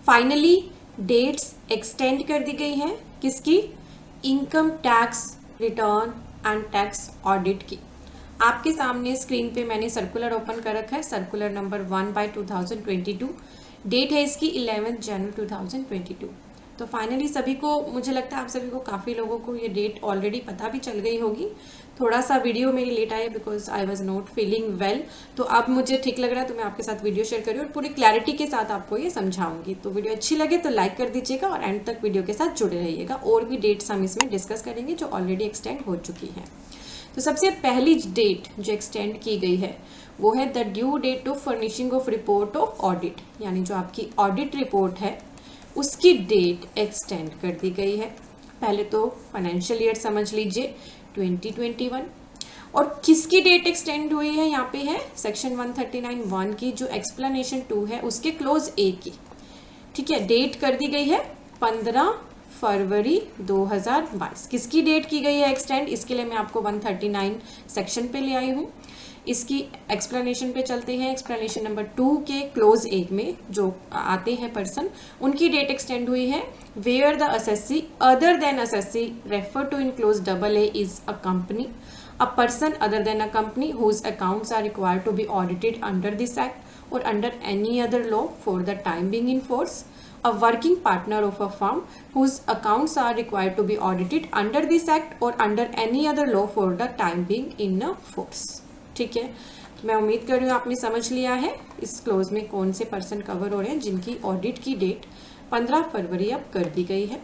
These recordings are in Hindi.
फाइनली डेट्स एक्सटेंड कर दी गई हैं किसकी? Income tax return and tax audit की। आपके सामने स्क्रीन पे मैंने सर्कुलर ओपन कर रखा है, सर्कुलर नंबर 1/2022। डेट है इसकी 11 जनवरी 2022। तो फाइनली सभी को, मुझे लगता है आप सभी को, काफ़ी लोगों को ये डेट ऑलरेडी पता भी चल गई होगी। थोड़ा सा वीडियो मेरी लेट आई because I was not feeling well, तो अब मुझे ठीक लग रहा है तो मैं आपके साथ वीडियो शेयर कर रही हूँ और पूरी क्लैरिटी के साथ आपको ये समझाऊंगी। तो वीडियो अच्छी लगे तो लाइक कर दीजिएगा और एंड तक वीडियो के साथ जुड़े रहिएगा। और भी डेट्स हम इसमें डिस्कस करेंगे जो ऑलरेडी एक्सटेंड हो चुकी हैं। तो सबसे पहली डेट जो एक्सटेंड की गई है वो है the due date of furnishing of report of audit, यानी जो आपकी ऑडिट रिपोर्ट है उसकी डेट एक्सटेंड कर दी गई है। पहले तो फाइनेंशियल ईयर समझ लीजिए 2021, और किसकी डेट एक्सटेंड हुई है यहाँ पे है सेक्शन 139(1) की जो एक्सप्लेनेशन 2 है उसके क्लोज ए की। ठीक है, डेट कर दी गई है 15 फरवरी 2022। किसकी डेट की गई है एक्सटेंड, इसके लिए मैं आपको 139 सेक्शन पे ले आई हूँ। इसकी एक्सप्लेनेशन पे चलते हैं। एक्सप्लेनेशन नंबर 2 के क्लोज 1 में जो आते हैं पर्सन, उनकी डेट एक्सटेंड हुई है where the assessee other than assessee refer to in clause AA is a company, a person other than a company whose accounts are required to be audited under this act or under any other law for the time being in force, a working partner of a firm whose accounts are required to be audited under this act or under any other law for the time being in a force। ठीक है, मैं उम्मीद कर रही हूँ आपने समझ लिया है इस क्लोज में कौन से पर्सन कवर हो रहे हैं जिनकी ऑडिट की डेट 15 फरवरी अब कर दी गई है।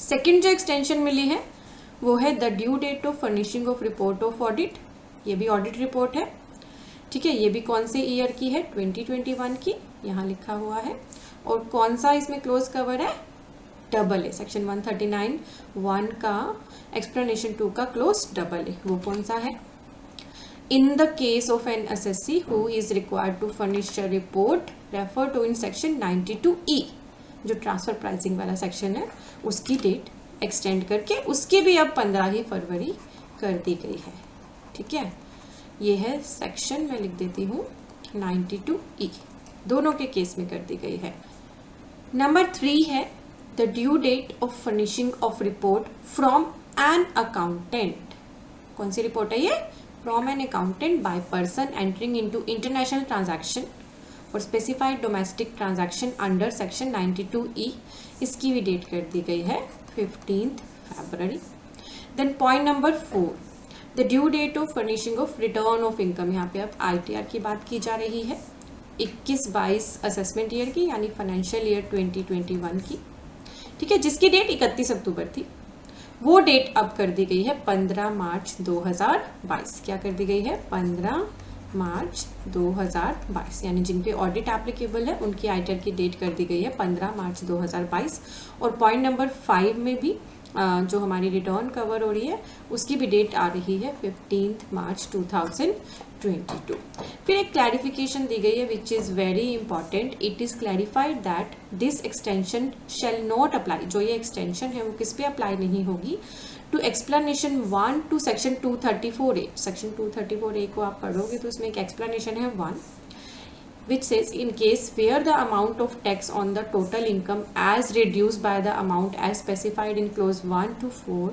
सेकेंड जो एक्सटेंशन मिली है वो है the due date of furnishing of report of audit. ये भी ऑडिट रिपोर्ट है। ठीक है, ये भी कौन से ईयर की है? 2021 की, यहाँ लिखा हुआ है। और कौन सा इसमें क्लोज कवर है? AA, सेक्शन 139(1) का एक्सप्लेनेशन 2 का क्लोज AA। वो कौन सा है? In the case of an assessee who is required to furnish a report refer to in section 92E, जो ट्रांसफर प्राइसिंग वाला सेक्शन है, उसकी डेट एक्सटेंड करके उसकी भी अब 15 ही फरवरी कर दी गई है। ठीक है, ये है सेक्शन, मैं लिख देती हूँ 92E, दोनों के केस में कर दी गई है। नंबर 3 है the due date of furnishing of report from an accountant. कौन सी रिपोर्ट है ये? From an accountant by person entering into international transaction और specified domestic transaction under section 92E। इसकी भी डेट कर दी गई है 15 फरवरी। Then point number 4, the due date of furnishing of return of income. यहाँ पे अब ITR की बात की जा रही है 21-22 असेसमेंट ईयर की, यानी फाइनेंशियल ईयर 2021 की। ठीक है, जिसकी डेट 31 अक्टूबर थी, वो डेट अब कर दी गई है 15 मार्च 2022। क्या कर दी गई है? 15 मार्च 2022, यानी जिन पे ऑडिट एप्लीकेबल है उनकी ITR की डेट कर दी गई है 15 मार्च 2022। और पॉइंट नंबर 5 में भी जो हमारी रिटर्न कवर हो रही है उसकी भी डेट आ रही है 15 मार्च 2022। फिर एक क्लैरिफिकेशन दी गई है which is very important. It is clarified that this extension shall not apply. जो ये एक्सटेंशन है वो किस पे अप्लाई नहीं होगी? To explanation 1 to section 234A। Section 234A को आप पढ़ोगे तो उसमें एक एक्सप्लेनेशन है 1 which says in case where the amount of tax on the total income as reduced by the amount as specified in clause 1 to 4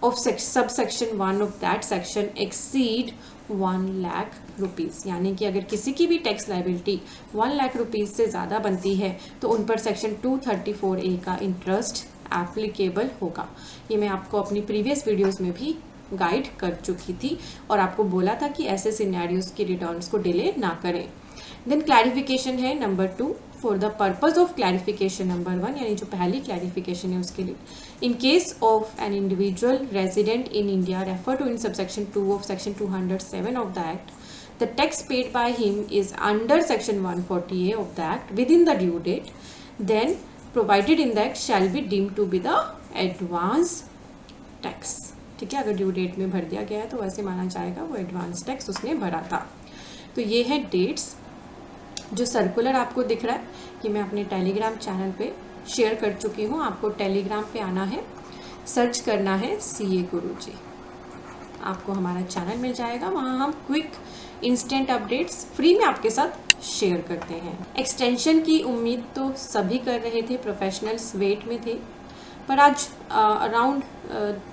of subsection 1 of that section exceed 1 lakh rupees। यानी कि अगर किसी की भी टैक्स लाइबिलिटी 1 लाख रुपीज़ से ज़्यादा बनती है तो उन पर सेक्शन 234A का इंटरेस्ट एप्लीकेबल होगा। ये मैं आपको अपनी प्रीवियस वीडियोस में भी गाइड कर चुकी थी और आपको बोला था कि ऐसे सिनेरियोज की रिटर्न्स को डिले ना करें। देन क्लैरिफिकेशन है number 2 for the purpose of clarification number 1, यानी जो पहली क्लैरिफिकेशन है उसके लिए। In case of an individual resident in India refer to in subsection 2 of section 207 of the act, the tax paid by him is under section 140A of the act within the due date, then provided in the act shall be deemed to be the advance tax. ठीक है, अगर ड्यू डेट में भर दिया गया है तो वैसे माना जाएगा वो एडवांस टैक्स उसने भरा था। तो ये है डेट्स। जो सर्कुलर आपको दिख रहा है कि मैं अपने टेलीग्राम चैनल पे शेयर कर चुकी हूँ। आपको टेलीग्राम पे आना है, सर्च करना है CA गुरुजी, आपको हमारा चैनल मिल जाएगा। वहाँ हम क्विक इंस्टेंट अपडेट्स फ्री में आपके साथ शेयर करते हैं। एक्सटेंशन की उम्मीद तो सभी कर रहे थे, प्रोफेशनल्स वेट में थे, पर आज अराउंड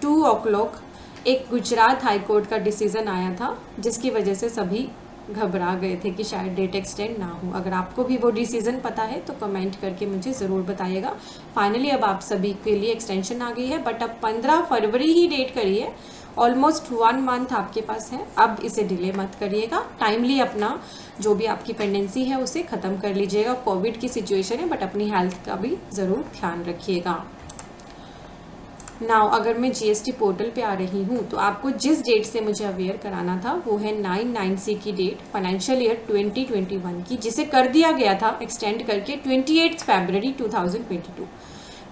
2 o'clock एक गुजरात हाई कोर्ट का डिसीज़न आया था, जिसकी वजह से सभी घबरा गए थे कि शायद डेट एक्सटेंड ना हो। अगर आपको भी वो डिसीज़न पता है तो कमेंट करके मुझे ज़रूर बताइएगा। फाइनली अब आप सभी के लिए एक्सटेंशन आ गई है, बट अब 15 फरवरी ही डेट करी है। ऑलमोस्ट 1 मंथ आपके पास है, अब इसे डिले मत करिएगा। टाइमली अपना जो भी आपकी पेंडेंसी है उसे ख़त्म कर लीजिएगा। कोविड की सिचुएशन है, बट अपनी हेल्थ का भी ज़रूर ध्यान रखिएगा। नाउ अगर मैं जीएसटी पोर्टल पे आ रही हूँ तो आपको जिस डेट से मुझे अवेयर कराना था वो है 9/9/C की डेट, फाइनेंशियल ईयर 2021 की, जिसे कर दिया गया था एक्सटेंड करके 28 फरवरी 2022।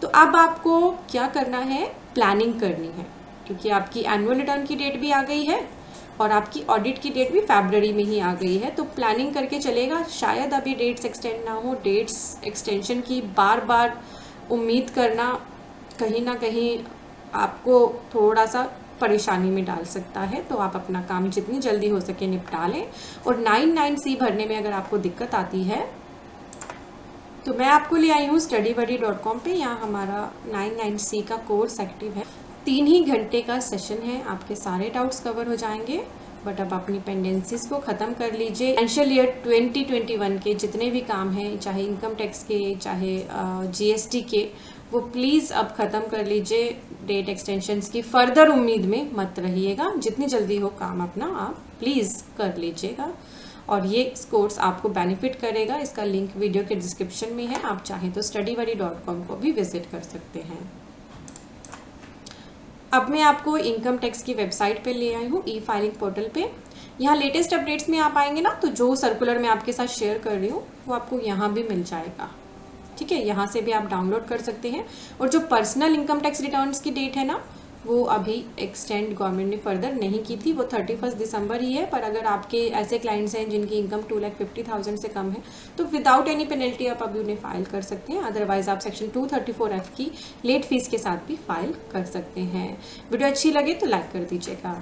तो अब आपको क्या करना है, प्लानिंग करनी है, क्योंकि आपकी एनुअल रिटर्न की डेट भी आ गई है और आपकी ऑडिट की डेट भी फरवरी में ही आ गई है। तो प्लानिंग करके चलेगा। शायद अभी डेट्स एक्सटेंड ना हो। डेट्स एक्सटेंशन की बार बार उम्मीद करना कहीं ना कहीं आपको थोड़ा सा परेशानी में डाल सकता है, तो आप अपना काम जितनी जल्दी हो सके निपटा लें। और 9/9/C भरने में अगर आपको दिक्कत आती है तो मैं आपको ले आई हूँ StudyBuddy.com पे। यहाँ हमारा 9/9/C का कोर्स एक्टिव है। 3 ही घंटे का सेशन है, आपके सारे डाउट्स कवर हो जाएंगे। बट अब अपनी पेंडेंसीज को ख़त्म कर लीजिए। फाइनेंशियल ईयर 2021 के जितने भी काम हैं, चाहे इनकम टैक्स के, चाहे जीएसटी के, वो प्लीज़ अब ख़त्म कर लीजिए। डेट एक्सटेंशंस की फर्दर उम्मीद में मत रहिएगा। जितनी जल्दी हो काम अपना आप प्लीज़ कर लीजिएगा। और ये कोर्स आपको बेनिफिट करेगा। इसका लिंक वीडियो के डिस्क्रिप्शन में है, आप चाहें तो StudyBuddy.com को भी विजिट कर सकते हैं। अब मैं आपको इनकम टैक्स की वेबसाइट पे ले आई हूँ, ई फाइलिंग पोर्टल पे। यहाँ लेटेस्ट अपडेट्स में आप आएंगे ना, तो जो सर्कुलर मैं आपके साथ शेयर कर रही हूँ वो आपको यहाँ भी मिल जाएगा। ठीक है, यहाँ से भी आप डाउनलोड कर सकते हैं। और जो पर्सनल इनकम टैक्स रिटर्न्स की डेट है ना, वो अभी एक्सटेंड गवर्नमेंट ने फर्दर नहीं की थी, वो 31 दिसंबर ही है। पर अगर आपके ऐसे क्लाइंट्स हैं जिनकी इनकम 2,50,000 से कम है तो विदाउट एनी पेनल्टी आप अभी उन्हें फाइल कर सकते हैं। अदरवाइज आप सेक्शन 234F की लेट फीस के साथ भी फाइल कर सकते हैं। वीडियो अच्छी लगे तो लाइक कर दीजिएगा।